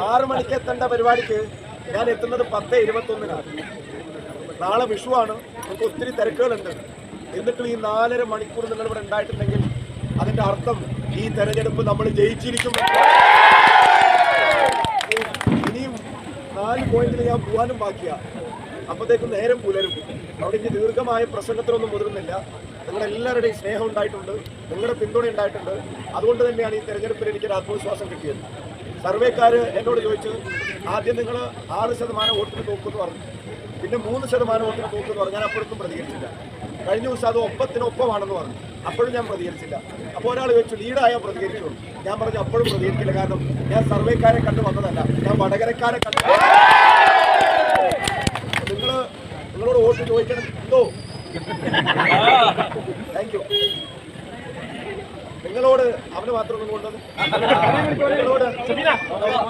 6 മണിക്ക് എത്തേണ്ട പരിപാടിക്ക് ഞാൻ എത്തുന്നത് 10:21-നാണ്. നാളെ വിഷുവാണ്, നമുക്ക് ഒത്തിരി തിരക്കുകളുണ്ട്. എന്നിട്ടും ഈ 4.5 മണിക്കൂർ നിങ്ങൾ ഇവിടെ ഉണ്ടായിട്ടുണ്ടെങ്കിൽ അതിന്റെ അർത്ഥം ഈ തെരഞ്ഞെടുപ്പ് നമ്മൾ ജയിച്ചിരിക്കും. ഇനിയും 4 പോയിന്റിൽ ഞാൻ പോകാനും ബാക്കിയാണ്. അപ്പോഴത്തേക്കും നേരം പുലരും. അവിടെ ഇനി ദീർഘമായ പ്രസംഗത്തിനൊന്നും മുതിർന്നില്ല. നിങ്ങളെല്ലാവരുടെയും സ്നേഹം ഉണ്ടായിട്ടുണ്ട്, നിങ്ങളുടെ പിന്തുണ ഉണ്ടായിട്ടുണ്ട്. അതുകൊണ്ട് തന്നെയാണ് ഈ തെരഞ്ഞെടുപ്പിൽ എനിക്കൊരു ആത്മവിശ്വാസം കിട്ടിയത്. സർവേക്കാർ എന്നോട് ചോദിച്ചു, ആദ്യം നിങ്ങൾ 6% വോട്ടിന് തോക്കുമെന്ന് പറഞ്ഞു, പിന്നെ 3% വോട്ടിന് തോക്കുമെന്ന് പറഞ്ഞു. ഞാൻ അപ്പോഴൊന്നും പ്രതികരിച്ചില്ല. കഴിഞ്ഞ ദിവസം അത് ഒപ്പത്തിനൊപ്പമാണെന്ന് പറഞ്ഞു, അപ്പോഴും ഞാൻ പ്രതികരിച്ചില്ല. അപ്പോൾ ഒരാൾ ചോദിച്ചു, ലീഡായാൽ പ്രതികരിച്ചു. ഞാൻ പറഞ്ഞു അപ്പോഴും പ്രതികരിക്കില്ല, കാരണം ഞാൻ സർവേക്കാരെ കണ്ടു വന്നതല്ല, ഞാൻ വടകരക്കാരെ കണ്ടു. നിങ്ങളോട് വോട്ട് ചോദിക്കണം എന്തോ. Thank you. നിങ്ങളോട് അവന് മാത്രം ഒന്നും കൊണ്ടത് നിങ്ങളോട്